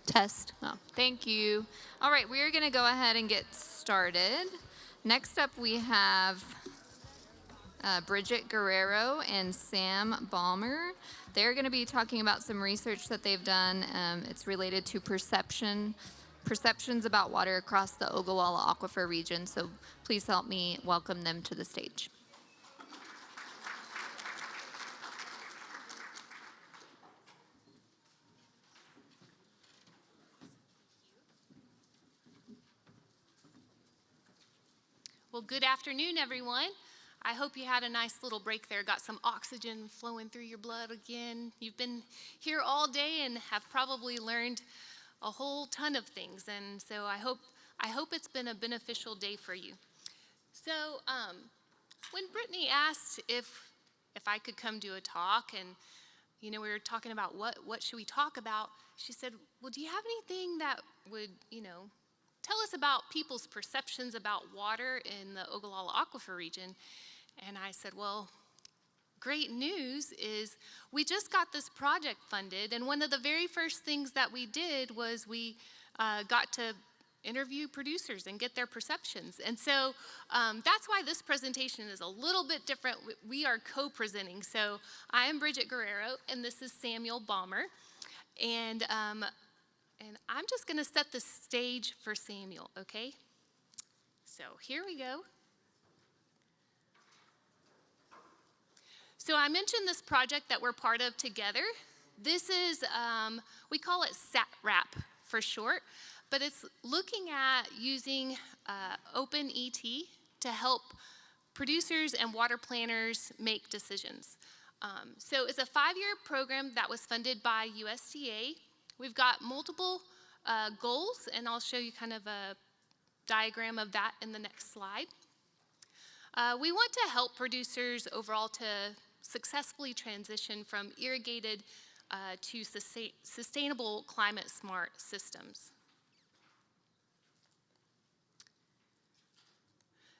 Test. Oh, thank you. All right, we are going to go ahead and get started. Next up, we have Bridget Guerrero and Sam Baumer. They're going to be talking about some research that they've done. It's related to perceptions about water across the Ogallala Aquifer region. So please help me welcome them to the stage. Well, good afternoon, everyone. I hope you had a nice little break there, got some oxygen flowing through your blood again. You've been here all day and have probably learned a whole ton of things, and so I hope it's been a beneficial day for you. So when Brittany asked if I could come do a talk, and we were talking about what should we talk about, she said, well, do you have anything that would, tell us about people's perceptions about water in the Ogallala Aquifer region? And I said, well, great news is we just got this project funded, and one of the very first things that we did was we got to interview producers and get their perceptions. And so that's why this presentation is a little bit different. We are co-presenting. So I am Bridget Guerrero, and this is Samuel Baumer. And I'm just going to set the stage for Samuel, okay? So here we go. So I mentioned this project that we're part of together. This is, we call it SATRAP for short, but it's looking at using OpenET to help producers and water planners make decisions. So it's a 5-year program that was funded by USDA. We've got multiple goals, and I'll show you kind of a diagram of that in the next slide. We want to help producers overall to successfully transition from irrigated to sustainable climate-smart systems.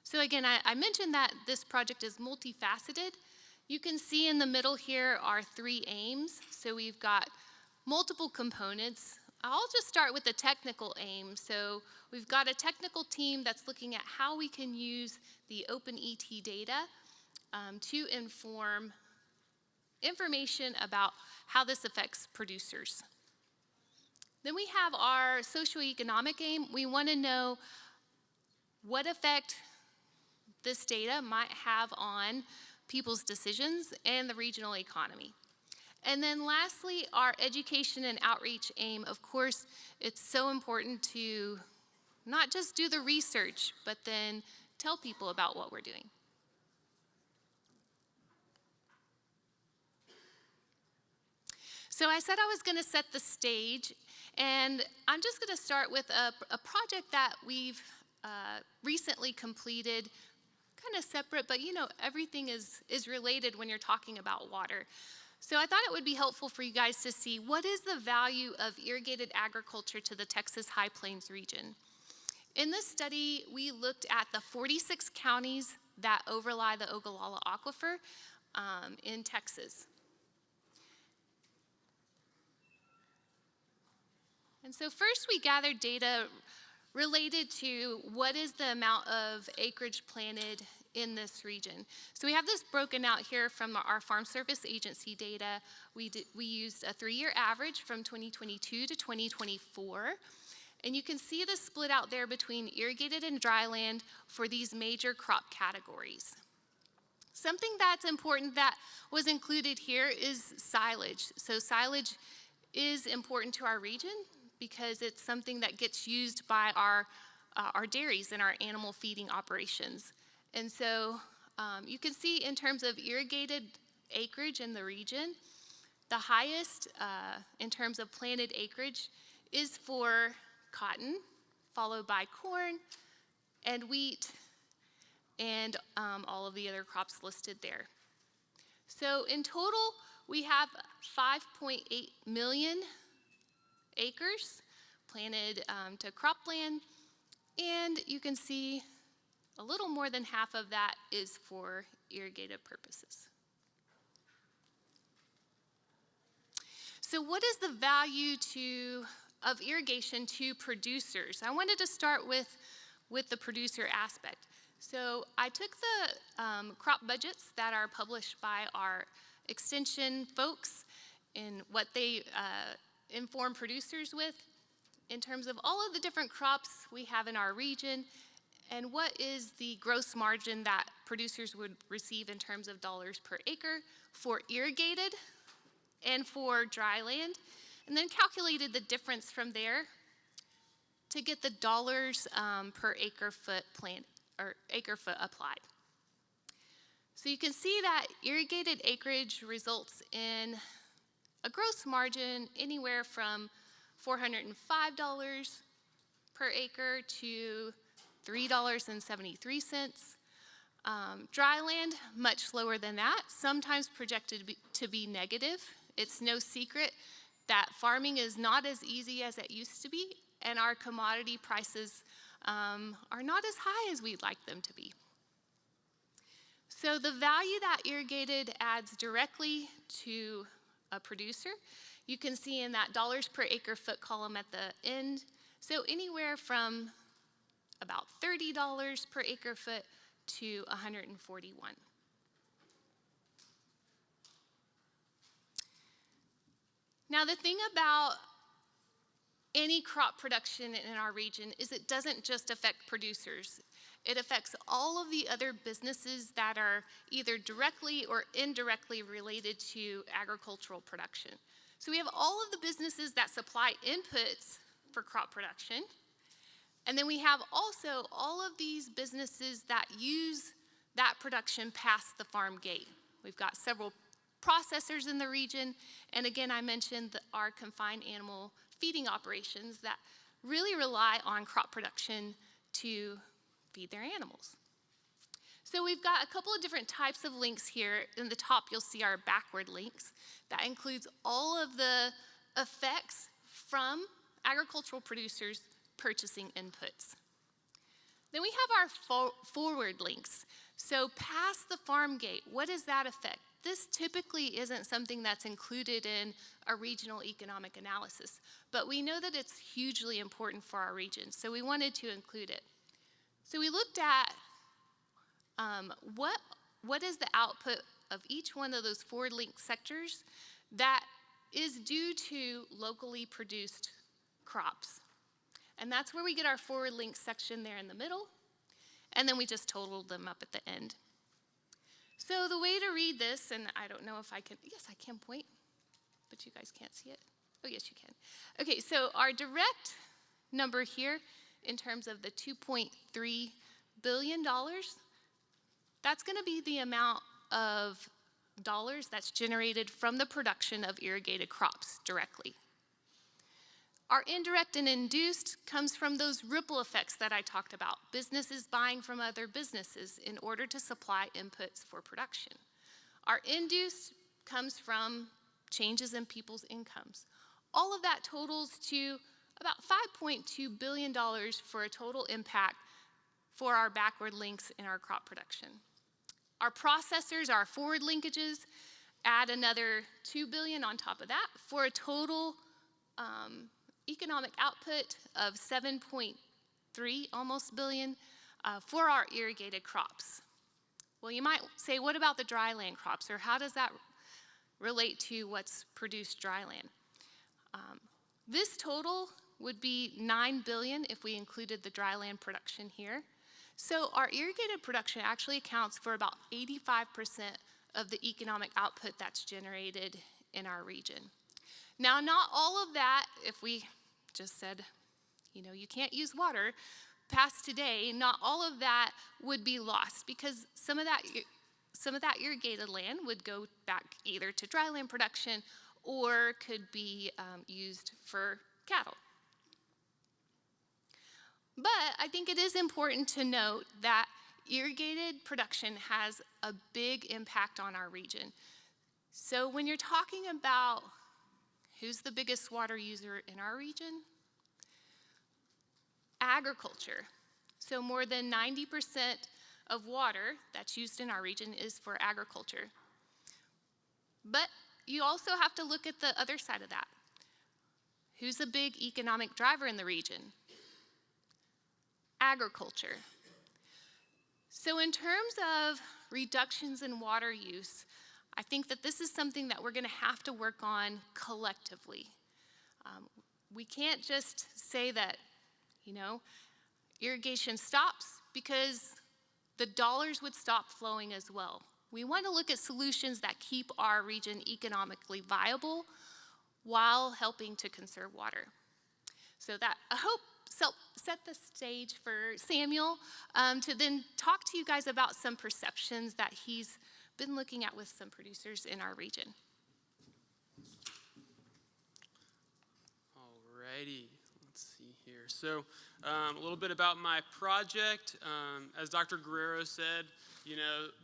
So again, I mentioned that this project is multifaceted. You can see in the middle here are 3 aims. So we've got multiple components. I'll just start with the technical aim. So we've got a technical team that's looking at how we can use the OpenET data to inform information about how this affects producers. Then we have our socioeconomic aim. We want to know what effect this data might have on people's decisions and the regional economy. And then lastly, our education and outreach aim. Of course, it's so important to not just do the research, but then tell people about what we're doing. So I said I was going to set the stage, and I'm just going to start with a project that we've recently completed, kind of separate, but everything is related when you're talking about water. So I thought it would be helpful for you guys to see what is the value of irrigated agriculture to the Texas High Plains region. In this study, we looked at the 46 counties that overlie the Ogallala Aquifer in Texas. And so first we gathered data related to what is the amount of acreage planted in this region. So we have this broken out here from our Farm Service Agency data. We used a 3-year average from 2022 to 2024. And you can see the split out there between irrigated and dryland for these major crop categories. Something that's important that was included here is silage. So silage is important to our region because it's something that gets used by our dairies and our animal feeding operations. And so you can see in terms of irrigated acreage in the region, the highest in terms of planted acreage is for cotton, followed by corn and wheat, and all of the other crops listed there. So in total, we have 5.8 million acres planted to cropland, and you can see a little more than half of that is for irrigated purposes. So what is the value to of irrigation to producers. I wanted to start with the producer aspect. So I took the crop budgets that are published by our extension folks and what they inform producers with in terms of all of the different crops we have in our region and what is the gross margin that producers would receive in terms of dollars per acre for irrigated and for dry land, and then calculated the difference from there to get the dollars per acre foot plant or acre foot applied. So you can see that irrigated acreage results in a gross margin anywhere from $405 per acre to $3.73. Dry land, much lower than that, sometimes projected to be negative. It's no secret that farming is not as easy as it used to be, and our commodity prices are not as high as we'd like them to be. So the value that irrigated adds directly to a producer, you can see in that dollars per acre foot column at the end. So anywhere from about $30 per acre foot to $141. Now the thing about any crop production in our region is it doesn't just affect producers. It affects all of the other businesses that are either directly or indirectly related to agricultural production. So we have all of the businesses that supply inputs for crop production, and then we have also all of these businesses that use that production past the farm gate. We've got several processors in the region, and again, I mentioned our confined animal feeding operations that really rely on crop production to feed their animals. So we've got a couple of different types of links here. In the top, you'll see our backward links. That includes all of the effects from agricultural producers purchasing inputs. Then we have our forward links. So past the farm gate, what does that affect? This typically isn't something that's included in a regional economic analysis, but we know that it's hugely important for our region, so we wanted to include it. So we looked at what is the output of each one of those forward link sectors that is due to locally produced crops. And that's where we get our forward link section there in the middle, and then we just totaled them up at the end. So the way to read this, and I don't know if I can, yes, I can point, but you guys can't see it. Oh, yes, you can. Okay, so our direct number here in terms of the $2.3 billion, that's going to be the amount of dollars that's generated from the production of irrigated crops directly. Our indirect and induced comes from those ripple effects that I talked about, businesses buying from other businesses in order to supply inputs for production. Our induced comes from changes in people's incomes. All of that totals to about $5.2 billion for a total impact for our backward links in our crop production. Our processors, our forward linkages, add another $2 billion on top of that for a total economic output of 7.3 almost billion for our irrigated crops. Well, you might say, what about the dry land crops, or how does that relate to what's produced dry land? This total would be 9 billion if we included the dry land production here. So our irrigated production actually accounts for about 85% of the economic output that's generated in our region. Now, not all of that, if we just said, you know, you can't use water past today, not all of that would be lost, because some of that irrigated land would go back either to dry land production or could be used for cattle. But I think it is important to note that irrigated production has a big impact on our region. So when you're talking about who's the biggest water user in our region? Agriculture. So more than 90% of water that's used in our region is for agriculture. But you also have to look at the other side of that. Who's a big economic driver in the region? Agriculture. So in terms of reductions in water use, I think that this is something that we're going to have to work on collectively. We can't just say that, irrigation stops, because the dollars would stop flowing as well. We want to look at solutions that keep our region economically viable while helping to conserve water. So that, I hope, set the stage for Samuel to then talk to you guys about some perceptions that he's been looking at with some producers in our region. Alrighty, let's see here. So a little bit about my project. As Dr. Guerrero said,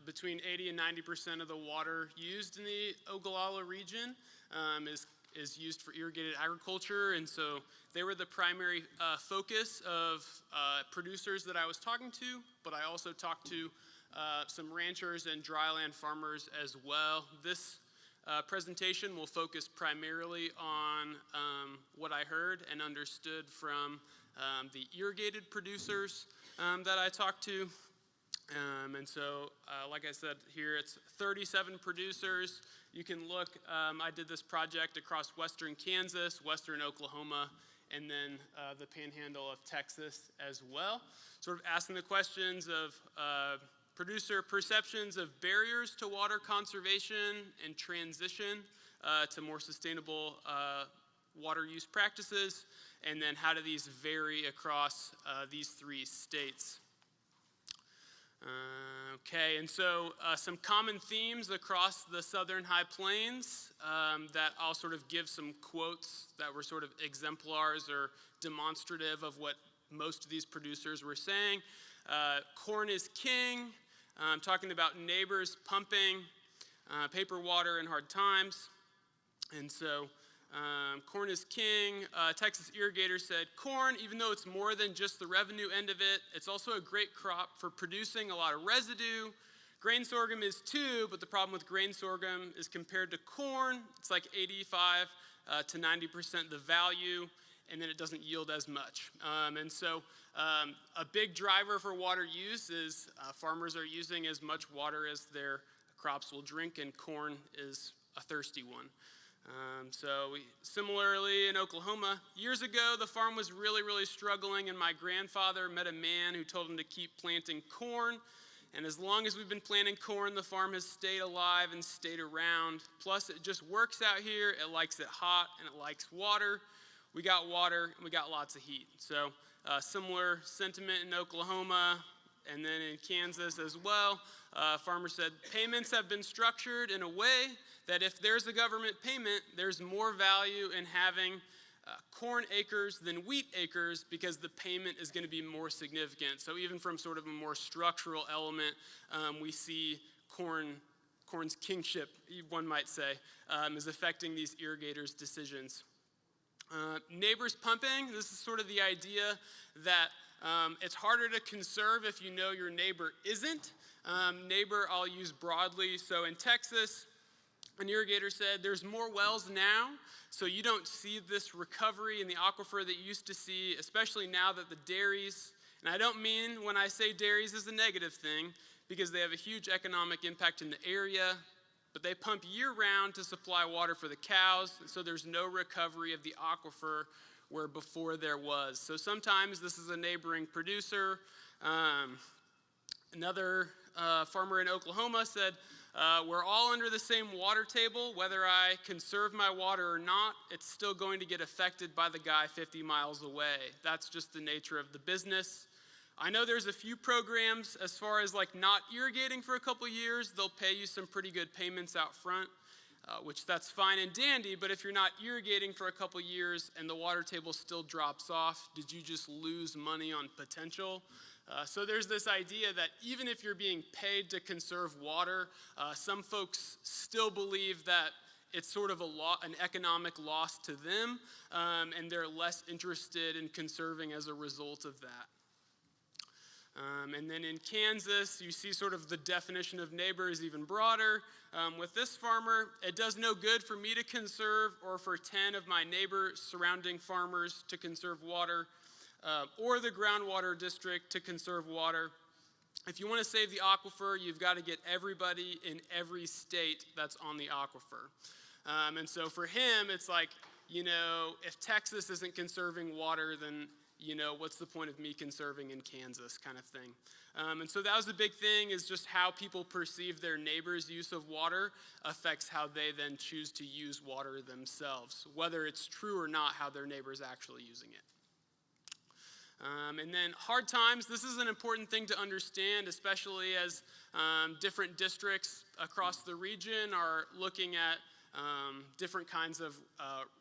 between 80 and 90% of the water used in the Ogallala region is used for irrigated agriculture, and so they were the primary focus of producers that I was talking to, but I also talked to some ranchers and dryland farmers as well. This presentation will focus primarily on what I heard and understood from the irrigated producers that I talked to. And so, like I said here, it's 37 producers. You can look, I did this project across western Kansas, western Oklahoma, and then the Panhandle of Texas as well. Sort of asking the questions of producer perceptions of barriers to water conservation and transition to more sustainable water use practices, and then how do these vary across these 3 states. Okay, and so some common themes across the Southern High Plains that I'll sort of give some quotes that were sort of exemplars or demonstrative of what most of these producers were saying. Corn is king. Talking about neighbors pumping paper water in hard times. And so corn is king. Texas Irrigator said, corn, even though it's more than just the revenue end of it, it's also a great crop for producing a lot of residue. Grain sorghum is too, but the problem with grain sorghum is compared to corn, it's like 85 to 90% the value, and then it doesn't yield as much. And so a big driver for water use is farmers are using as much water as their crops will drink, and corn is a thirsty one. Similarly in Oklahoma, years ago the farm was really struggling, and my grandfather met a man who told him to keep planting corn, and as long as we've been planting corn, the farm has stayed alive and stayed around. Plus it just works out here, it likes it hot and it likes water. We got water and we got lots of heat. So similar sentiment in Oklahoma, and then in Kansas as well. Farmers said payments have been structured in a way that if there's a government payment, there's more value in having corn acres than wheat acres, because the payment is going to be more significant. So even from sort of a more structural element, we see corn's kingship, one might say, is affecting these irrigators' decisions. Neighbors pumping, this is sort of the idea that it's harder to conserve if you know your neighbor isn't. Neighbor I'll use broadly. So in Texas, an irrigator said there's more wells now, so you don't see this recovery in the aquifer that you used to see, especially now that the dairies, and I don't mean when I say dairies is a negative thing, because they have a huge economic impact in the area, but they pump year-round to supply water for the cows, and so there's no recovery of the aquifer where before there was. So sometimes this is a neighboring producer. Another farmer in Oklahoma said, we're all under the same water table. Whether I conserve my water or not, it's still going to get affected by the guy 50 miles away. That's just the nature of the business. I know there's a few programs as far as like not irrigating for a couple years. They'll pay you some pretty good payments out front, which that's fine and dandy, but if you're not irrigating for a couple years and the water table still drops off, did you just lose money on potential? So there's this idea that even if you're being paid to conserve water, some folks still believe that it's sort of an economic loss to them, and they're less interested in conserving as a result of that. And then in Kansas, you see sort of the definition of neighbor is even broader. With this farmer, it does no good for me to conserve or for 10 of my neighbor surrounding farmers to conserve water, or the groundwater district to conserve water. If you want to save the aquifer, you've got to get everybody in every state that's on the aquifer. And so for him, it's like, if Texas isn't conserving water, then, what's the point of me conserving in Kansas, kind of thing. And so that was the big thing, is just how people perceive their neighbor's use of water affects how they then choose to use water themselves, whether it's true or not how their neighbor's actually using it. And then hard times, this is an important thing to understand, especially as different districts across the region are looking at different kinds of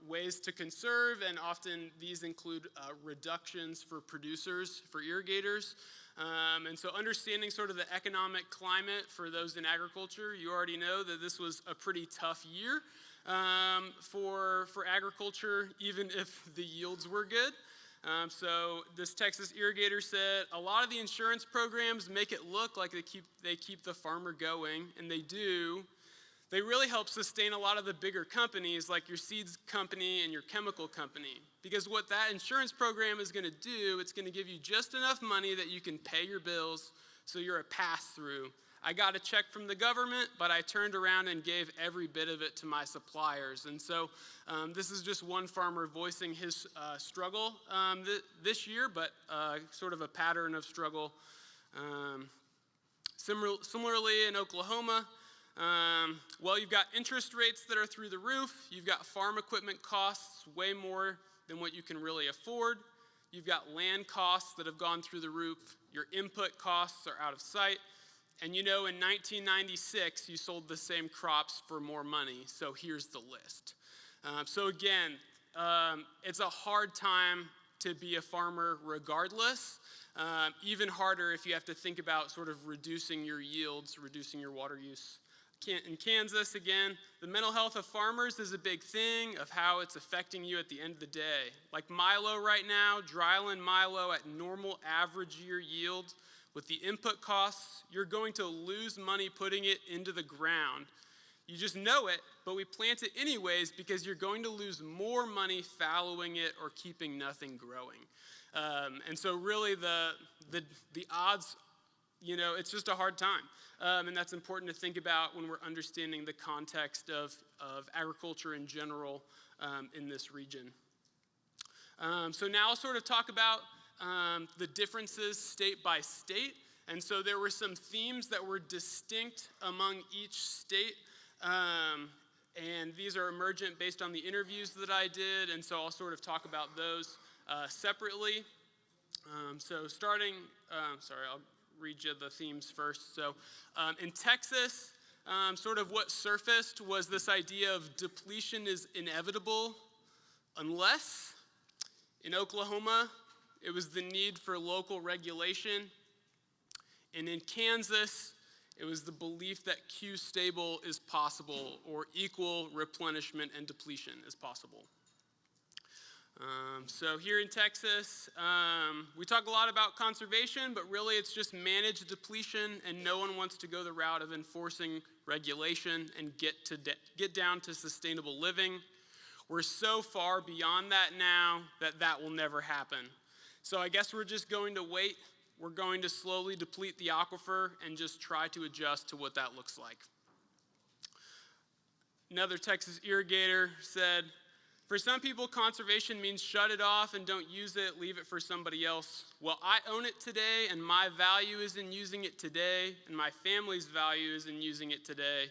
ways to conserve, and often these include reductions for producers, for irrigators. And so understanding sort of the economic climate for those in agriculture, you already know that this was a pretty tough year for agriculture, even if the yields were good. So this Texas irrigator said, a lot of the insurance programs make it look like they keep the farmer going, and they do. They really help sustain a lot of the bigger companies like your seeds company and your chemical company. Because what that insurance program is going to do, it's going to give you just enough money that you can pay your bills, so you're a pass-through. I got a check from the government, but I turned around and gave every bit of it to my suppliers. And so this is just one farmer voicing his struggle this year, but sort of a pattern of struggle. Similarly, in Oklahoma, you've got interest rates that are through the roof. You've got farm equipment costs way more than what you can really afford. You've got land costs that have gone through the roof. Your input costs are out of sight. And in 1996, you sold the same crops for more money. So here's the list. So again, it's a hard time to be a farmer regardless. Even harder if you have to think about sort of reducing your yields, reducing your water use. In Kansas, again, the mental health of farmers is a big thing of how it's affecting you at the end of the day. Like Milo right now, dryland Milo at normal average year yield, with the input costs, you're going to lose money putting it into the ground. You just know it, but we plant it anyways because you're going to lose more money fallowing it or keeping nothing growing. And so really the odds, it's just a hard time. And that's important to think about when we're understanding the context of agriculture in general in this region. So now I'll sort of talk about the differences state by state. And so there were some themes that were distinct among each state. And these are emergent based on the interviews that I did. And so I'll sort of talk about those separately. So starting, I'll read you the themes first. So in Texas, sort of what surfaced was this idea of depletion is inevitable unless. In Oklahoma, it was the need for local regulation. And in Kansas, it was the belief that Q stable is possible, or equal replenishment and depletion is possible. So here in Texas, we talk a lot about conservation, but really it's just managed depletion, and no one wants to go the route of enforcing regulation and get down to sustainable living. We're so far beyond that now that will never happen. So I guess we're just going to wait. We're going to slowly deplete the aquifer and just try to adjust to what that looks like. Another Texas irrigator said, for some people, conservation means shut it off and don't use it, leave it for somebody else. Well, I own it today, and my value is in using it today, and my family's value is in using it today.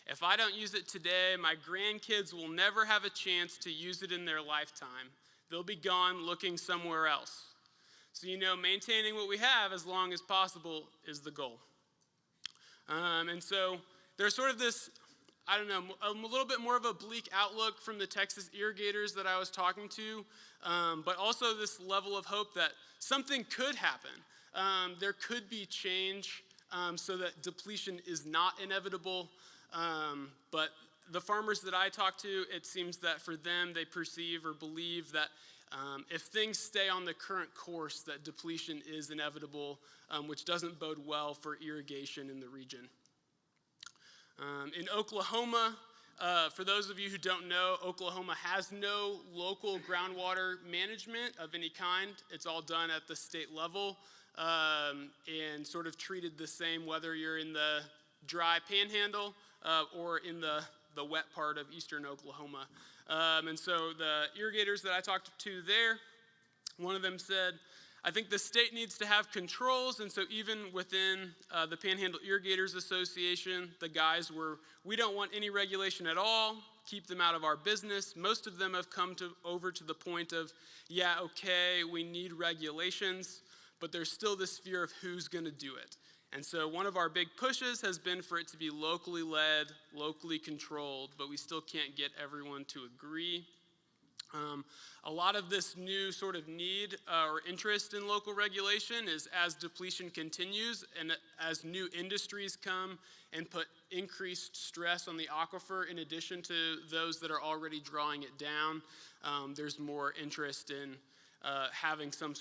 If I don't use it today, my grandkids will never have a chance to use it in their lifetime. They'll be gone looking somewhere else. So, maintaining what we have as long as possible is the goal. And so there's sort of this, a little bit more of a bleak outlook from the Texas irrigators that I was talking to, but also this level of hope that something could happen. There could be change so that depletion is not inevitable. But the farmers that I talk to, it seems that for them, they perceive or believe that if things stay on the current course, that depletion is inevitable, which doesn't bode well for irrigation in the region. In Oklahoma, for those of you who don't know, Oklahoma has no local groundwater management of any kind. It's all done at the state level and sort of treated the same whether you're in the dry Panhandle or in the wet part of eastern Oklahoma. And so the irrigators that I talked to there, one of them said, I think the state needs to have controls, and so even within the Panhandle Irrigators Association, the guys were, we don't want any regulation at all, keep them out of our business. Most of them have come over to the point of, yeah, okay, we need regulations, but there's still this fear of who's gonna do it. And so one of our big pushes has been for it to be locally led, locally controlled, but we still can't get everyone to agree. A lot of this new sort of need or interest in local regulation is as depletion continues and as new industries come and put increased stress on the aquifer in addition to those that are already drawing it down, there's more interest in having some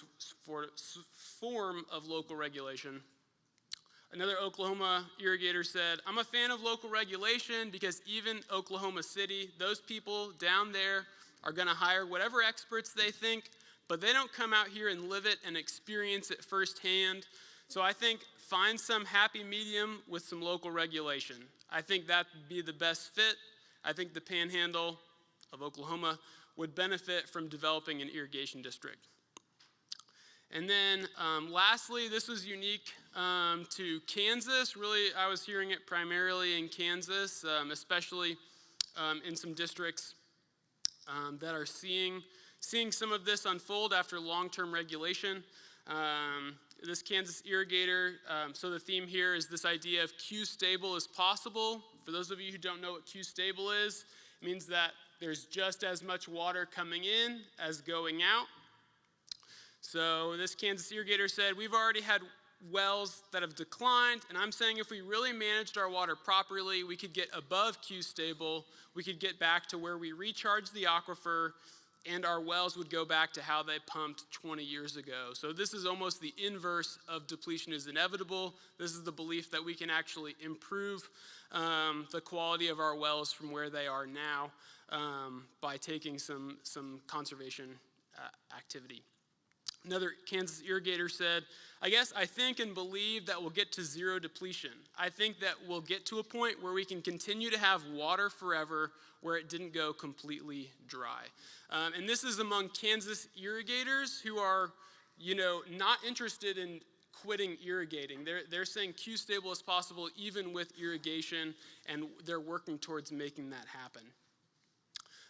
form of local regulation. Another Oklahoma irrigator said, I'm a fan of local regulation because even Oklahoma City, those people down there are going to hire whatever experts they think, but they don't come out here and live it and experience it firsthand. So I think find some happy medium with some local regulation. I think that'd be the best fit. I think the Panhandle of Oklahoma would benefit from developing an irrigation district. And then lastly, this was unique to Kansas. Really, I was hearing it primarily in Kansas, especially in some districts that are seeing some of this unfold after long-term regulation. This Kansas irrigator, so the theme here is this idea of Q stable is possible. For those of you who don't know what Q stable is, it means that there's just as much water coming in as going out. So this Kansas irrigator said, we've already had wells that have declined, and I'm saying if we really managed our water properly, we could get above Q stable, we could get back to where we recharge the aquifer, and our wells would go back to how they pumped 20 years ago. So this is almost the inverse of depletion is inevitable. This is the belief that we can actually improve the quality of our wells from where they are now by taking some conservation activity. Another Kansas irrigator said, I think and believe that we'll get to zero depletion. I think that we'll get to a point where we can continue to have water forever where it didn't go completely dry. And this is among Kansas irrigators who are, not interested in quitting irrigating. They're saying Q stable is possible even with irrigation, and they're working towards making that happen.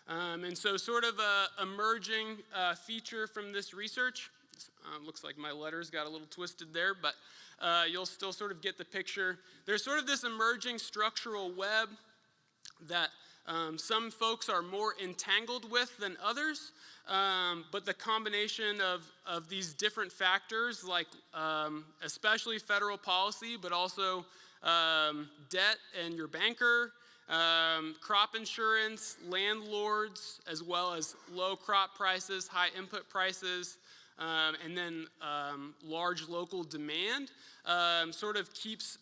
And so sort of an emerging feature from this research, looks like my letters got a little twisted there, but you'll still sort of get the picture. There's sort of this emerging structural web that some folks are more entangled with than others, but the combination of these different factors, like especially federal policy, but also debt and your banker, crop insurance, landlords, as well as low crop prices, high input prices, and then large local demand sort of keeps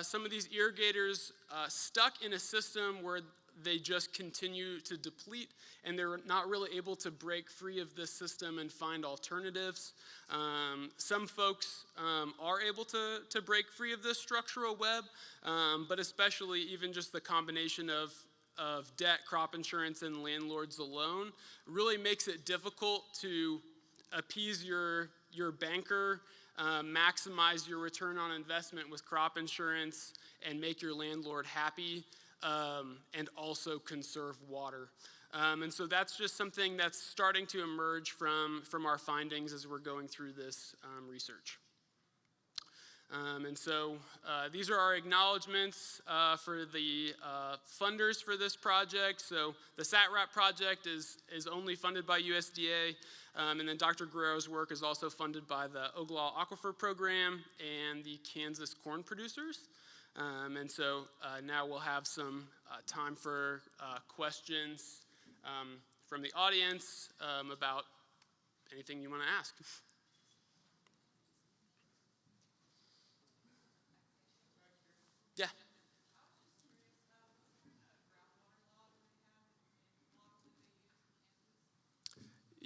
some of these irrigators stuck in a system where they just continue to deplete, and they're not really able to break free of this system and find alternatives. Some folks are able to break free of this structural web, but especially even just the combination of debt, crop insurance, and landlords alone really makes it difficult to appease your banker, maximize your return on investment with crop insurance, and make your landlord happy, and also conserve water. And so that's just something that's starting to emerge from our findings as we're going through this research. And so these are our acknowledgments for the funders for this project. So the SATRAP project is only funded by USDA, and then Dr. Guerrero's work is also funded by the Ogallala Aquifer Program and the Kansas Corn Producers. And so now we'll have some time for questions from the audience about anything you want to ask. Yeah.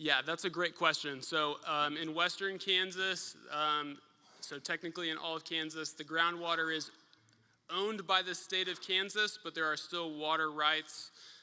Yeah, that's a great question. So in western Kansas, so technically in all of Kansas, the groundwater is owned by the state of Kansas, but there are still water rights